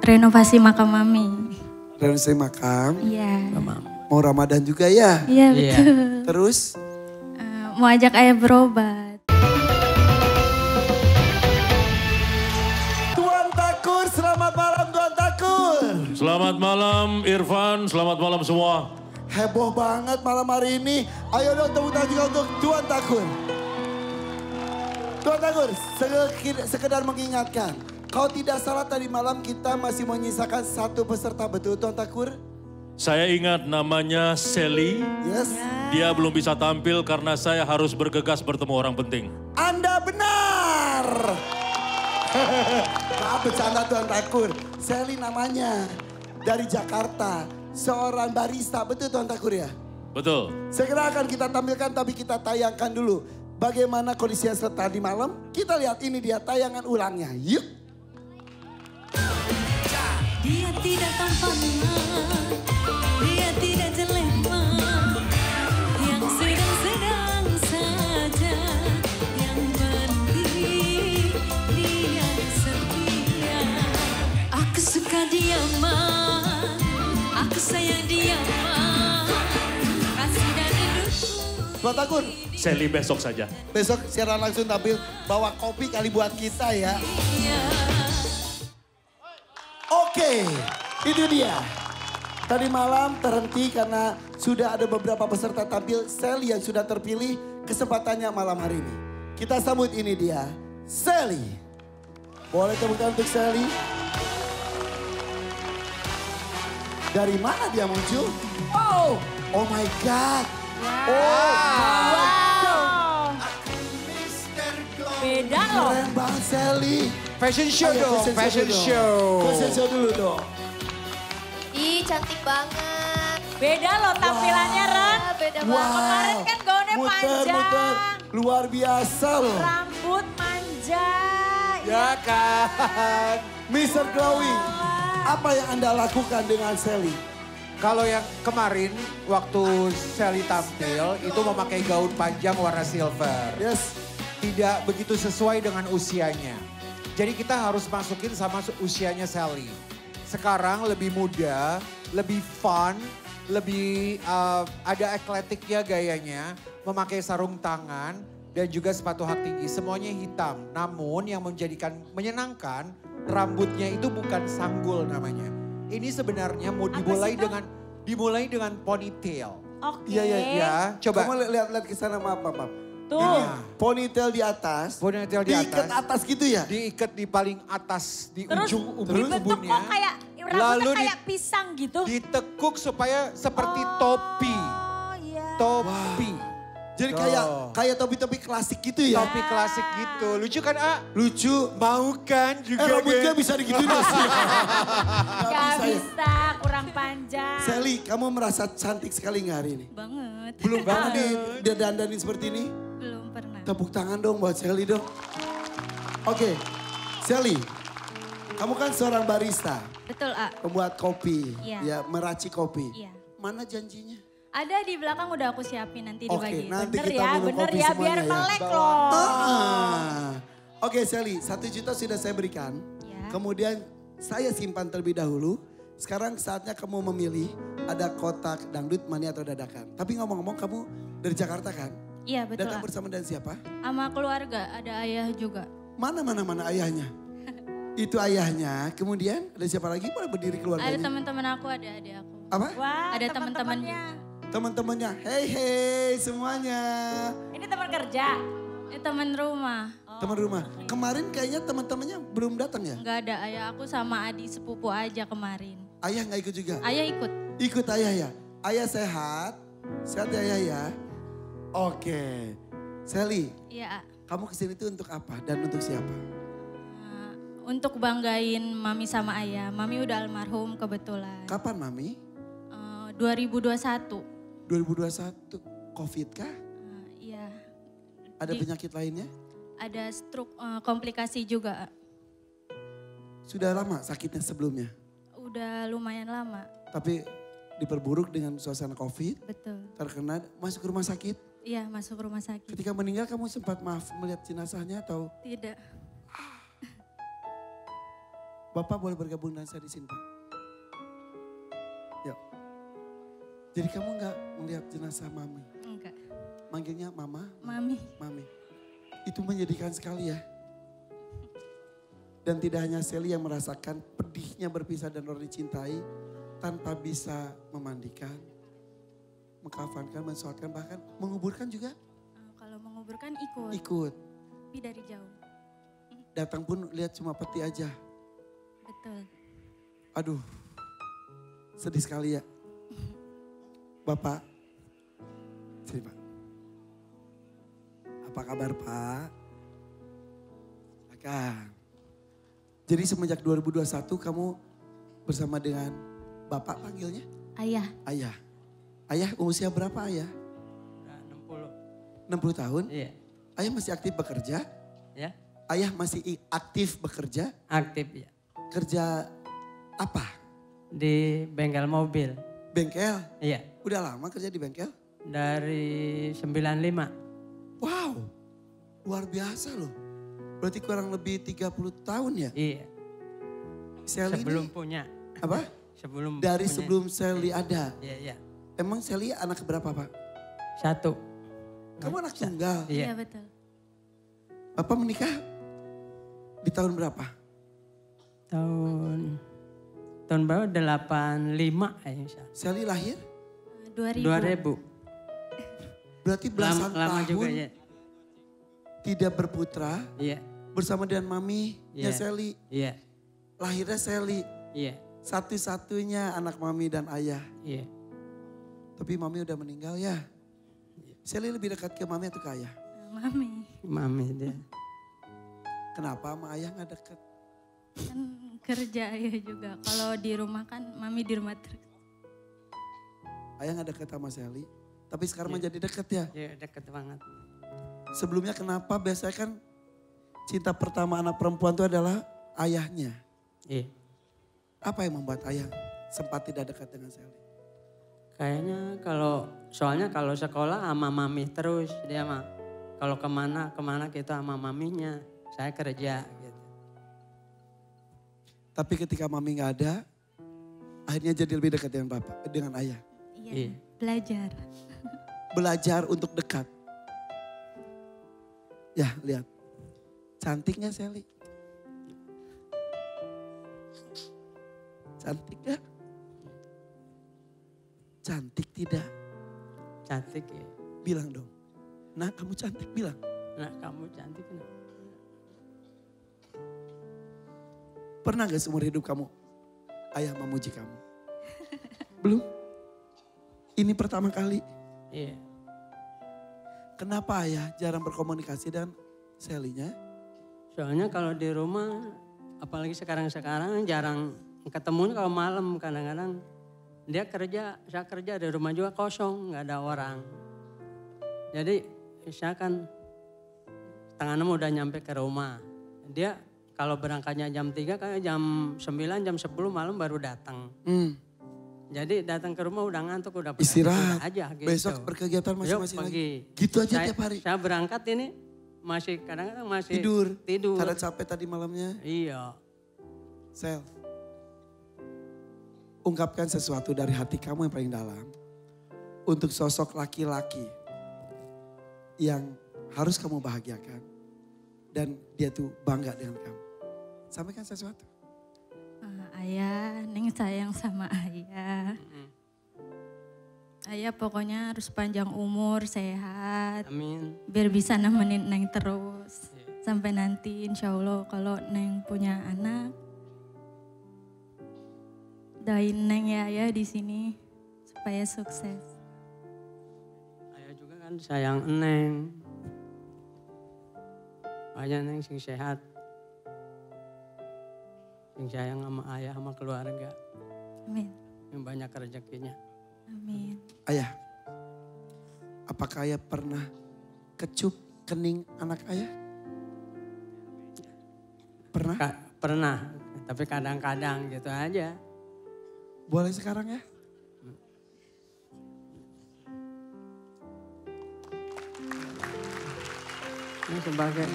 Renovasi makam mami. Renovasi makam. Iya. Mau Ramadan juga ya? Iya betul. Terus? Mau ajak ayah berobat. Tuan Takur, selamat malam Tuan Takur. Selamat malam Irfan, selamat malam semua. Heboh banget malam hari ini. Ayo dong tepuk tangan juga untuk Tuan Takur. Tuan Takur, sekedar mengingatkan. Kalau tidak salah tadi malam kita masih menyisakan satu peserta, betul Tuan Takur? Saya ingat namanya Sally. Yes. Dia belum bisa tampil karena saya harus bergegas bertemu orang penting. Anda benar. Maaf bercanda Tuan Takur. Sally namanya. Dari Jakarta. Seorang barista, betul Tuan Takur ya? Betul. Segera akan kita tampilkan tapi kita tayangkan dulu. Bagaimana kondisinya tadi malam? Kita lihat ini dia tayangan ulangnya. Yuk. Dia tidak tampan, dia tidak jelek, yang sedang-sedang saja, yang penting dia setia. Aku suka dia aku sayang dia kasih dan rinduku. Tuan Takur, Sally besok saja. besok siaran langsung tampil bawa kopi kali buat kita ya. Oke, itu dia. Tadi malam terhenti karena sudah ada beberapa peserta tampil. Sally yang sudah terpilih kesempatannya malam hari ini. Kita sambut ini dia, Sally. Boleh tepuk tangan untuk Sally. Dari mana dia muncul? Oh, oh my God. Beda loh. Keren banget Sally. Fashion show dong, fashion show. Fashion show dulu dong. Ih cantik banget. Beda loh tampilannya Ren. Beda Wow. banget. Kemarin kan gaunnya panjang. Muter. Luar biasa loh. Rambut manja. Ya kan. Mr. Glowing, apa yang Anda lakukan dengan Sally? Kalau yang kemarin waktu Sally tampil itu memakai gaun panjang warna silver. Yes. Tidak begitu sesuai dengan usianya. Jadi kita harus masukin sama usianya Sally. Sekarang lebih muda, lebih fun, lebih ada atletiknya gayanya. Memakai sarung tangan dan juga sepatu hak tinggi. Semuanya hitam. Namun yang menyenangkan rambutnya itu bukan sanggul namanya. Ini sebenarnya mau dimulai dengan ponytail. Oke. Iya. Ya, coba. Kamu lihat ke sana, maaf. Tuh. Ini ponytail di atas. Ponytail di Diikat atas. atas gitu ya? Diikat di paling atas, di Terus ujung dibentuk ubun-ubunnya. kok kayak rambutnya kayak pisang gitu. Ditekuk supaya seperti topi. Oh iya. Topi. Jadi Tuh. kayak topi-topi klasik gitu ya? Topi klasik gitu. Lucu kan, A? Lucu. Mau kan juga Rambutnya kan? bisa digituin ya? Gak bisa ya? bisa, kurang panjang. Sally, kamu merasa cantik sekali nggak hari ini? Banget. Belum pernah didandanin seperti ini? Belum pernah. Tepuk tangan dong buat Sally dong. Oke, Sally, kamu kan seorang barista, Betul, A. pembuat kopi, Iya. ya meracik kopi. Iya. Mana janjinya? Ada di belakang udah aku siapin nanti Oke, dibagi. nanti Bener kita ya, minum bener kopi ya, semuanya biar ya. melek loh. Oke Sally, 1 juta sudah saya berikan. Ya. Kemudian saya simpan terlebih dahulu. Sekarang saatnya kamu memilih ada kotak dangdut, mani atau dadakan. Tapi ngomong-ngomong kamu dari Jakarta kan? Iya betul, Datang A. bersama dengan siapa? Sama keluarga, ada ayah juga. Mana ayahnya? Itu ayahnya. Kemudian ada siapa lagi? Boleh berdiri Ada keluarganya. teman-teman aku, ada adik aku. Apa? Wah, Ada teman-teman. Teman-temannya. Hey semuanya. Ini teman kerja. Ini teman rumah. Teman rumah. Kemarin kayaknya teman-temannya belum datang ya? Enggak ada, ayah aku sama adik sepupu aja kemarin. Ayah nggak ikut juga? Ayah ikut. Ikut ayah ya? Ayah sehat? Sehat ya ayah ya? Oke. Sally, Iya, A. kamu kesini tuh untuk apa dan untuk siapa? Untuk banggain mami sama ayah. Mami udah almarhum kebetulan. Kapan Mami? 2021. 2021. Covid kah? Iya. Ada penyakit lainnya? Ada stroke, komplikasi juga. Sudah lama sakitnya sebelumnya? Udah lumayan lama. Tapi diperburuk dengan suasana Covid, Betul. terkena masuk ke rumah sakit. Iya, masuk rumah sakit. Ketika meninggal kamu sempat melihat jenazahnya atau? Tidak. Bapak boleh bergabung dengan saya di sini, Pak. Yuk. Jadi kamu nggak melihat jenazah Mami? Enggak. Manggilnya Mama? Mami. Mami. Itu menyedihkan sekali ya. Dan tidak hanya Sally yang merasakan pedihnya berpisah dan orang dicintai tanpa bisa memandikan, mengkafankan, mensolatkan, bahkan menguburkan juga Kalau menguburkan ikut. ikut. Tapi dari jauh. Datang pun lihat cuma peti aja. Betul. Aduh, sedih sekali ya. Bapak, sini Pak. Apa kabar Pak? Silakan. Jadi semenjak 2021 kamu bersama dengan Bapak panggilnya? Ayah. Ayah. Ayah usia berapa Ayah? Udah 60 tahun? 60. Iya. Ayah masih aktif bekerja? Ya, Ayah masih aktif bekerja? aktif ya. Kerja apa? Di bengkel mobil. Bengkel? Iya. Udah lama kerja di bengkel? Dari 95. Wow, luar biasa loh. Berarti kurang lebih 30 tahun ya? Iya. Sally Sebelum ini, punya. apa? Sebelum Dari punya. sebelum Sally ada. Iya, iya. Emang Sally anak berapa Pak? 1. Kamu anak tunggal. Iya. Iya betul. Bapak menikah di tahun berapa? Tahun berapa? 85 kayaknya. Sally lahir 2000. 2000. berarti belasan Lama tahun juga ya. tidak berputra Iya. bersama dengan maminya Iya. Sally. Iya. Lahirnya Sally. Iya. Satu-satunya anak mami dan ayah. Iya. Tapi mami udah meninggal ya. Sally lebih dekat ke mami atau ke ayah? Mami. Mami dia. Kenapa sama ayah gak dekat? Kan kerja ayah juga. Kalau di rumah kan mami di rumah terus. Ayah gak dekat sama Sally. Tapi sekarang Iya. menjadi dekat ya. Iya, deket banget. Sebelumnya kenapa biasanya kan cinta pertama anak perempuan itu adalah ayahnya. Iya. Apa yang membuat ayah sempat tidak dekat dengan Sally? Kayaknya soalnya kalau sekolah sama mami terus dia mah. Kalau kemana kita sama maminya. Saya kerja gitu. Tapi ketika mami gak ada, akhirnya jadi lebih dekat dengan bapak, dengan ayah. Iya. Iya. Belajar. Belajar untuk dekat. Ya lihat, cantiknya Sally. Cantik gak? Cantik tidak? Cantik ya. Bilang dong. Nah kamu cantik bilang. Nah kamu cantik. Nah. Pernah gak seumur hidup kamu ayah memuji kamu? Belum? Ini pertama kali. Iya. Kenapa ayah jarang berkomunikasi dengan Sally-nya? Soalnya kalau di rumah, apalagi sekarang jarang ketemu kalau malam kadang-kadang. Dia kerja, saya kerja di rumah juga kosong, nggak ada orang. Jadi saya kan setengah 6 udah nyampe ke rumah. Dia kalau berangkatnya jam 3, kayak jam 9, jam 10 malam baru datang. Jadi datang ke rumah udah ngantuk, udah Istirahat. aja gitu. Besok berkegiatan masing-masing Yuk, lagi. pergi. Gitu aja tiap hari. Saya berangkat ini masih kadang-kadang masih Tidur. Tidur. Karena capek tadi malamnya. Iya. Sel. Ungkapkan sesuatu dari hati kamu yang paling dalam. Untuk sosok laki-laki yang harus kamu bahagiakan. Dan dia tuh bangga dengan kamu. Sampaikan sesuatu. Ayah, Neng sayang sama ayah. Ayah pokoknya harus panjang umur, sehat. Amin. Biar bisa nemenin Neng terus. Sampai nanti insya Allah kalau Neng punya anak. Doain Neng ya ayah di sini supaya sukses. Ayah juga kan sayang Neng. Ayah Neng sing sehat. Sing sayang sama ayah sama keluarga. Amin. Yang banyak rezekinya. Amin. Ayah, apakah ayah pernah kecup kening anak ayah? Pernah? Pernah, tapi kadang-kadang gitu aja. Boleh sekarang ya? Ini sebagai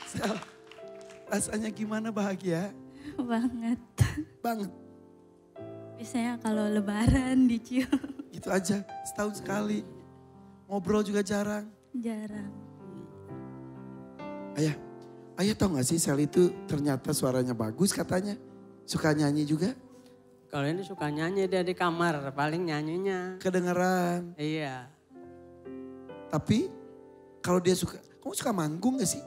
Sel, rasanya gimana bahagia? Banget. Banget. Biasanya kalau lebaran dicium. Gitu aja, setahun sekali. Ngobrol juga jarang. Jarang. Ayah tahu gak sih Sel itu ternyata suaranya bagus katanya. Suka nyanyi juga. Kalau ini suka nyanyi dia di kamar, paling nyanyinya. Kedengeran. Iya. Tapi kalau dia suka, kamu suka manggung gak sih?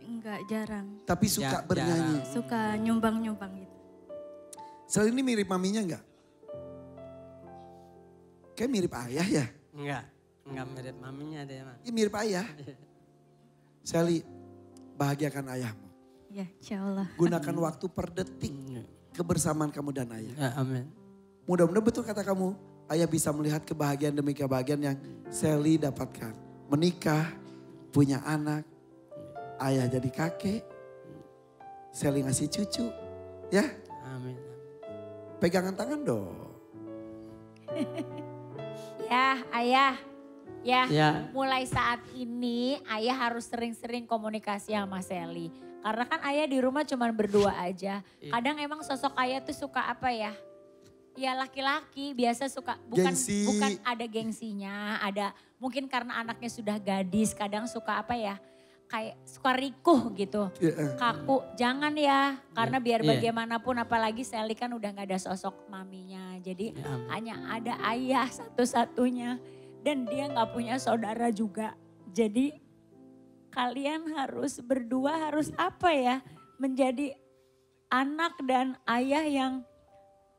Enggak, jarang. Tapi suka bernyanyi. Suka nyumbang-nyumbang gitu. Sel ini mirip maminya gak? Kayak mirip ayah ya? Enggak mirip maminya dia mah. Iya mirip ayah. Sally, bahagiakan ayahmu. Ya, insya Allah. Gunakan waktu per detik kebersamaan kamu dan ayah. Ya, amin. Mudah-mudahan betul kata kamu, ayah bisa melihat kebahagiaan demi kebahagiaan yang Sally dapatkan. Menikah, punya anak, ayah jadi kakek, Sally ngasih cucu. Ya, Amin. pegangan tangan dong. Ya ayah, ya, Ya. mulai saat ini ayah harus sering-sering komunikasi sama Sally. Karena kan ayah di rumah cuma berdua aja. Kadang emang sosok ayah tuh suka apa ya? Ya laki-laki biasa suka, Gengsi. bukan ada gengsinya, ada mungkin karena anaknya sudah gadis, kadang suka apa ya? Kayak suka rikuh gitu, kaku. Jangan ya, karena biar Iya. bagaimanapun apalagi Sally kan udah gak ada sosok maminya. Jadi Ya, amin. hanya ada ayah satu-satunya dan dia gak punya saudara juga. Jadi kalian harus berdua harus apa ya, menjadi anak dan ayah yang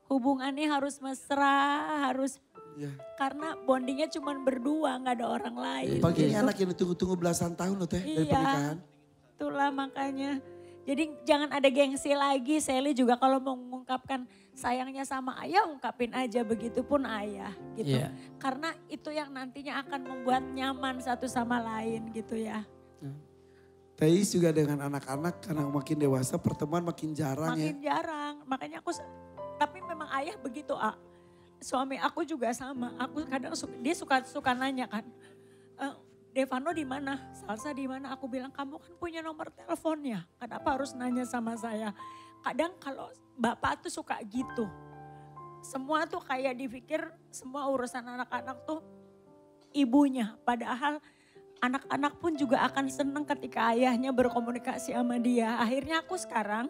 hubungannya harus mesra, harus Ya. karena bondingnya cuma berdua, nggak ada orang lain. Pagi ini gitu. anak yang ditunggu-tunggu belasan tahun loh teh dari Iya. pernikahan. Itulah makanya. Jadi jangan ada gengsi lagi. Sally juga kalau mau mengungkapkan sayangnya sama ayah, ungkapin aja, begitupun ayah gitu. Iya. Karena itu yang nantinya akan membuat nyaman satu sama lain gitu ya. Teis juga dengan anak-anak karena makin dewasa pertemuan makin jarang ya. Makin jarang. Makanya tapi memang ayah begitu, suami aku juga sama. Aku kadang dia suka nanya kan, Devano di mana? Salsa di mana? Aku bilang kamu kan punya nomor teleponnya. Kenapa harus nanya sama saya? Kadang kalau bapak tuh suka gitu. Semua tuh kayak dipikir semua urusan anak-anak tuh ibunya. Padahal anak-anak pun juga akan senang ketika ayahnya berkomunikasi sama dia. Akhirnya aku sekarang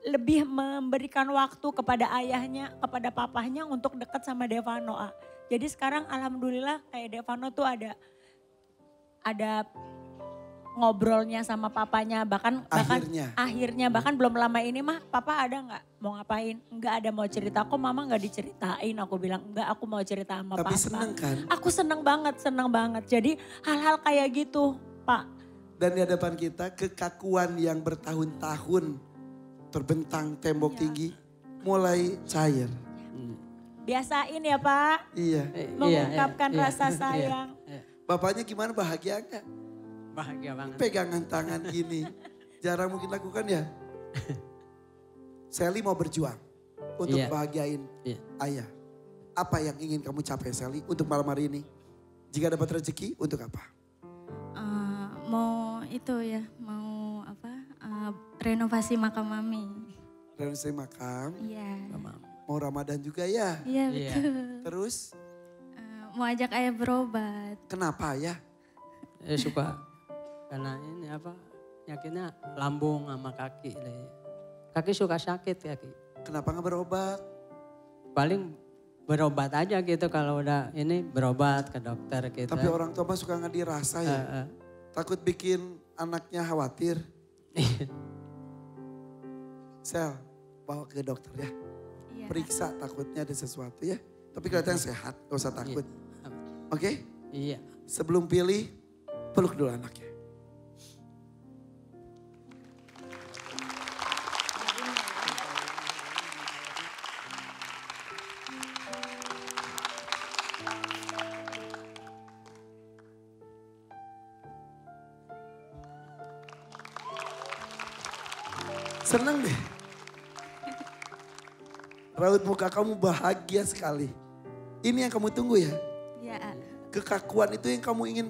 lebih memberikan waktu kepada ayahnya, kepada papahnya untuk dekat sama Devano. Jadi sekarang alhamdulillah kayak Devano tuh ada ngobrolnya sama papanya, bahkan akhirnya bahkan belum lama ini mah papa ada nggak mau ngapain? Nggak ada mau cerita, kok mama nggak diceritain? Aku bilang enggak, aku mau cerita sama Tapi papa. seneng kan? Aku seneng banget. Jadi hal-hal kayak gitu Pak. Dan di hadapan kita kekakuan yang bertahun-tahun terbentang tembok tinggi mulai cair. Biasain ya Pak, Iya. mengungkapkan iya, rasa iya, sayang. iya. Bapaknya gimana, bahagia nggak? Bahagia banget. Pegangan tangan gini. Jarang mungkin lakukan ya. Sally mau berjuang untuk Iya. bahagiain Iya. ayah. Apa yang ingin kamu capai Sally untuk malam hari ini? Jika dapat rezeki untuk apa? Mau itu ya, mau apa? Renovasi makam mami. Renovasi makam, Iya. mau Ramadan juga ya. Iya Iya. betul. Terus Mau ajak ayah berobat. kenapa ya? Suka karena ini apa penyakitnya lambung sama kaki deh. Kaki suka sakit kaki. Kenapa nggak berobat? Paling berobat aja gitu kalau udah ini berobat ke dokter gitu. Tapi orang tua mah suka nggak dirasa ya. Takut bikin anaknya khawatir. Sel, bawa ke dokter ya. Iya. Periksa takutnya ada sesuatu ya. Tapi kelihatan sehat, gak usah takut. Oke? Iya. Sebelum pilih, peluk dulu anaknya. Senang deh. Raut muka kamu bahagia sekali. Ini yang kamu tunggu ya. Iya. Kekakuan itu yang kamu ingin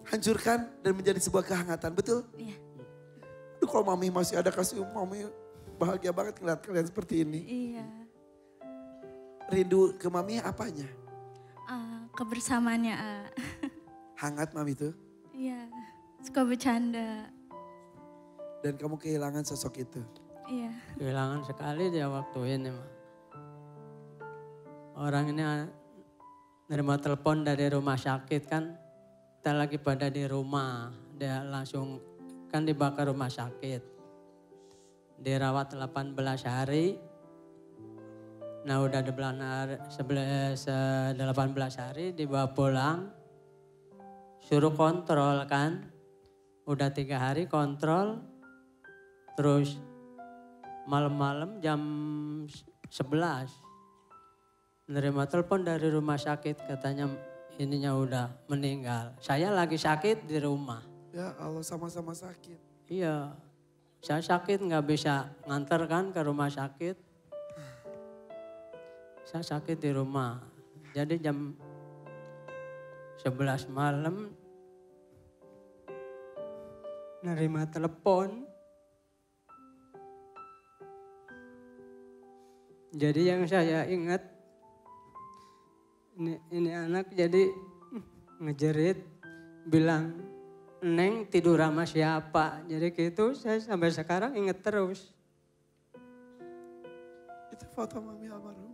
hancurkan dan menjadi sebuah kehangatan, betul? Iya. Aduh, kalau mami masih ada kasih, mami bahagia banget ngeliat kalian seperti ini. Iya. Rindu ke mami apanya? Kebersamaannya. Hangat mami tuh. Iya. Suka bercanda. Dan kamu kehilangan sosok itu. Iya. Kehilangan sekali dia waktu ini mah. Orang ini nerima telepon dari rumah sakit kan. Kita lagi pada di rumah. Dia langsung kan dibawa ke rumah sakit. Dirawat 18 hari. Nah udah 18 hari dibawa pulang. Suruh kontrol kan. Udah 3 hari kontrol. Terus malam-malam jam 11. Nerima telepon dari rumah sakit katanya ininya udah meninggal. Saya lagi sakit di rumah. Ya Allah, sama-sama sakit. Iya, saya sakit nggak bisa nganter kan ke rumah sakit. Saya sakit di rumah. Jadi jam 11 malam nerima telepon. Jadi yang saya ingat ini anak jadi ngejerit bilang, "Neng tidur sama siapa?" Jadi gitu saya sampai sekarang inget terus. Itu foto mami almarhum.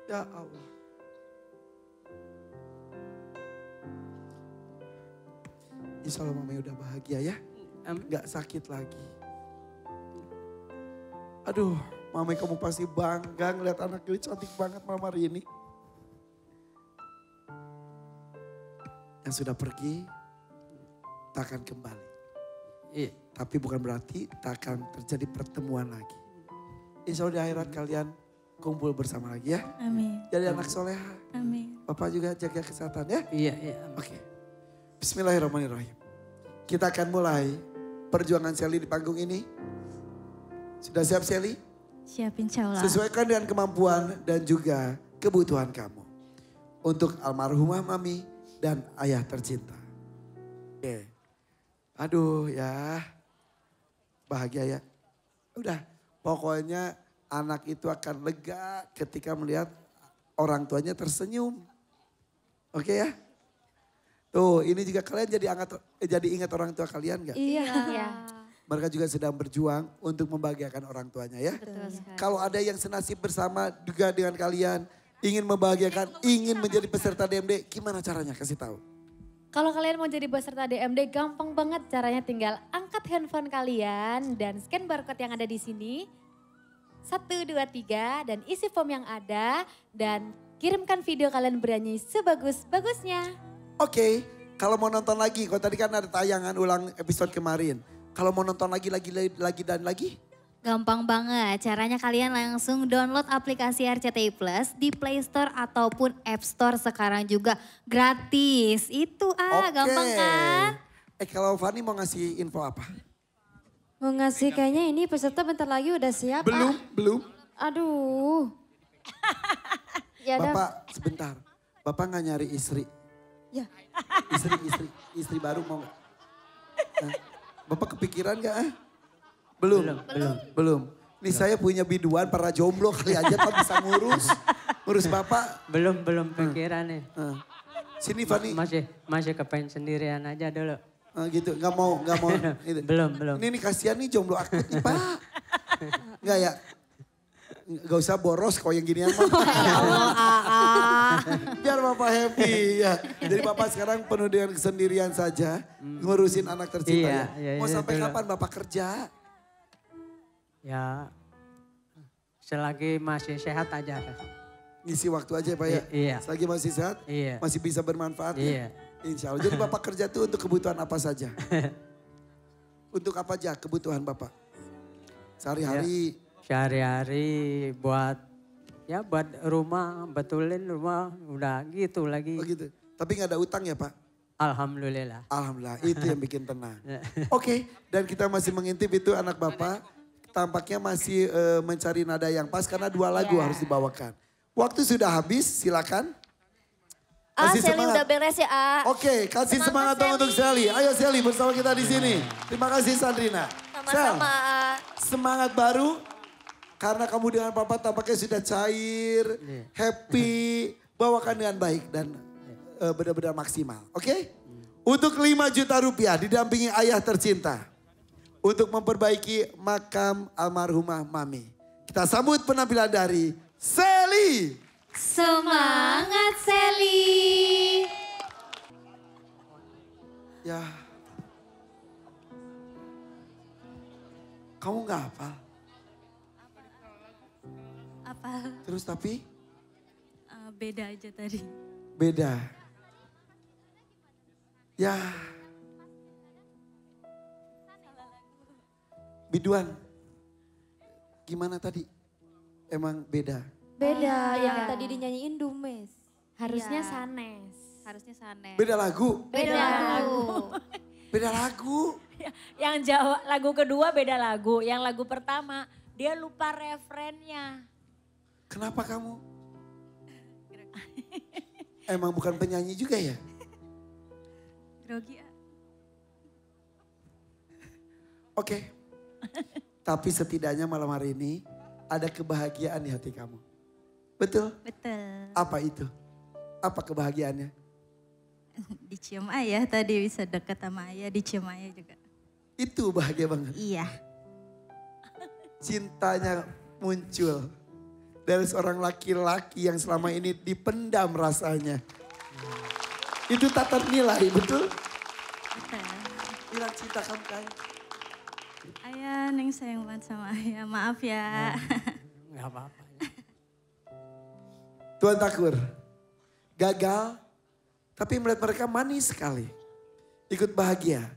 Ya Allah. Insya Allah mami udah bahagia ya. Gak sakit lagi. Aduh, mami kamu pasti bangga ngeliat anak ini cantik banget malam hari ini. Yang sudah pergi, tak akan kembali. Iya. Tapi bukan berarti tak akan terjadi pertemuan lagi. Insya Allah di akhirat kalian kumpul bersama lagi ya. Amin. Jadi anak soleha. Amin. Bapak juga jaga kesehatan ya. Iya, iya. Oke. Bismillahirrahmanirrahim. Kita akan mulai perjuangan Sally di panggung ini. Sudah siap Sally? Siap insya Allah. Sesuaikan dengan kemampuan dan juga kebutuhan kamu. Untuk almarhumah mami dan ayah tercinta. Oke. Aduh ya. Bahagia ya. Udah. Pokoknya anak itu akan lega ketika melihat orang tuanya tersenyum. Oke ya. Tuh ini juga kalian jadi ingat orang tua kalian gak? Iya. Mereka juga sedang berjuang untuk membahagiakan orang tuanya ya. Kalau ada yang senasib bersama juga dengan kalian, ingin membahagiakan, ingin menjadi peserta DMD, gimana caranya? Kasih tahu. Kalau kalian mau jadi peserta DMD, gampang banget caranya, tinggal angkat handphone kalian dan scan barcode yang ada di sini. 1, 2, 3 dan isi form yang ada dan kirimkan video kalian bernyanyi sebagus-bagusnya. Oke, kalau mau nonton lagi, kalau tadi kan ada tayangan ulang episode kemarin. Kalau mau nonton lagi dan lagi? Gampang banget, caranya kalian langsung download aplikasi RCTI Plus di Play Store ataupun App Store sekarang juga gratis. Itu gampang kan? Kalau Fani mau ngasih info apa? Mau ngasih kayaknya ini peserta bentar lagi udah siap. Belum. Aduh. Ya Bapak sebentar, Bapak nggak nyari istri? Ya. Istri baru mau nggak? Bapak kepikiran gak? Belum. Nih saya punya biduan para jomblo kali aja Pak bisa ngurus Bapak. Belum pikiran nih. Sini Fani. Masih kepengen sendirian aja dulu. Gitu, nggak mau. Belum. Ini kasihan nih jomblo akut nih Pak. Nggak ya? Gak usah boros kok yang ginian mah. Biar Bapak happy ya. Jadi Bapak sekarang penuh dengan kesendirian saja. Ngurusin anak tercinta ya. Mau sampai kapan Bapak kerja? Ya selagi masih sehat aja. Ngisi waktu aja Pak ya? Iya. Selagi masih sehat? Iya. Masih bisa bermanfaat iya. ya? Insya Allah. Jadi Bapak kerja tuh untuk kebutuhan apa saja? Untuk apa aja kebutuhan Bapak? Sehari-hari? Sehari-hari buat rumah, betulin rumah, udah gitu lagi. Oh gitu. Tapi gak ada utang ya Pak? Alhamdulillah. Alhamdulillah, itu yang bikin tenang. Oke, dan kita masih mengintip itu anak Bapak. Tampaknya masih mencari nada yang pas karena 2 lagu harus dibawakan. Waktu sudah habis, silakan. Kasih Sally semangat. udah beres ya, Oke, kasih semangat dong untuk Sally. Ayo Sally bersama kita di sini. Terima kasih Sandrina. Sama-sama, Semangat baru. Karena kamu dengan papa tampaknya sudah cair, happy. Bawakan dengan baik dan benar-benar maksimal. Oke? Untuk 5 juta rupiah didampingi ayah tercinta. Untuk memperbaiki makam almarhumah Mami. Kita sambut penampilan dari Sally. Semangat Sally. Ya. Kamu gak hafal? Apa? Terus tapi? Beda aja tadi. Beda. Ya. Biduan. Gimana tadi? Emang beda? Beda, yang tadi dinyanyiin Dumes. Harusnya Iya. Sanes. Harusnya Sanes. Beda lagu? Beda lagu. Beda lagu? Yang Jawa, lagu kedua beda lagu. Yang lagu pertama dia lupa referennya. Kenapa kamu? Emang bukan penyanyi juga ya? Grogi. Oke. Tapi setidaknya malam hari ini ada kebahagiaan di hati kamu. Betul? Betul. Apa itu? Apa kebahagiaannya? Dicium ayah tadi, bisa deket sama ayah, dicium ayah juga. Itu bahagia banget. Iya. Cintanya muncul dari seorang laki-laki yang selama ini dipendam rasanya. Itu tak ternilai, betul? Betul. Bilang cinta kamu kan? Ayah, Neng sayang banget sama ayah. Maaf ya. Nggak apa-apa. Tuan Takur, gagal tapi melihat mereka manis sekali. Ikut bahagia.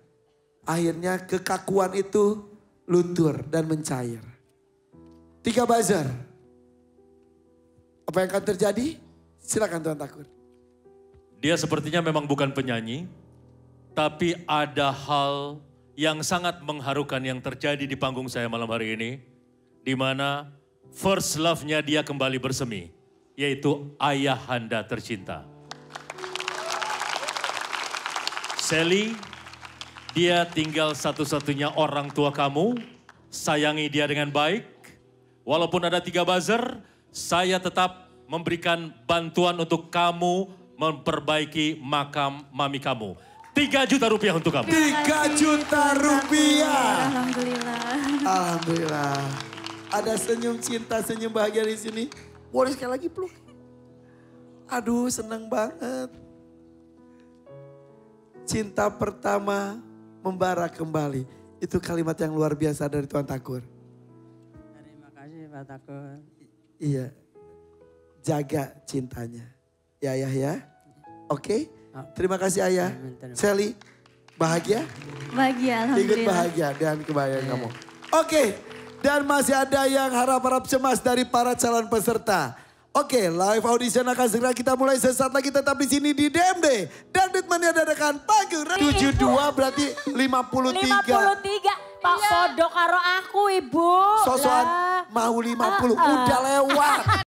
Akhirnya kekakuan itu luntur dan mencair. 3 buzzer. Apa yang akan terjadi? Silakan Tuan Takur. Dia sepertinya memang bukan penyanyi, tapi ada hal yang sangat mengharukan yang terjadi di panggung saya malam hari ini, di mana first love-nya dia kembali bersemi, yaitu ayahanda tercinta. Sally, dia tinggal satu-satunya orang tua kamu, sayangi dia dengan baik. Walaupun ada 3 buzzer, saya tetap memberikan bantuan untuk kamu memperbaiki makam mami kamu. 3 juta rupiah untuk kamu. 3 juta rupiah. Alhamdulillah. Alhamdulillah. Ada senyum cinta, senyum bahagia di sini. Boleh sekali lagi peluk. Aduh seneng banget. Cinta pertama membara kembali. Itu kalimat yang luar biasa dari Tuan Takur. Terima kasih Pak Takur. Iya. Jaga cintanya. Ya ayah ya. Oke. Terima kasih ayah. Sally, bahagia? Bahagia, Ikut alhamdulillah. bahagia dengan kebahagiaan kamu. Oke, dan masih ada yang harap-harap cemas dari para calon peserta. Oke, live audition akan segera kita mulai sesaat lagi, tetap di sini di DMD. Dan Ritmania dadakan panggung. 72 berarti 53. 53, Pak Podo karo aku Ibu. Sosokan mau 50, udah lewat.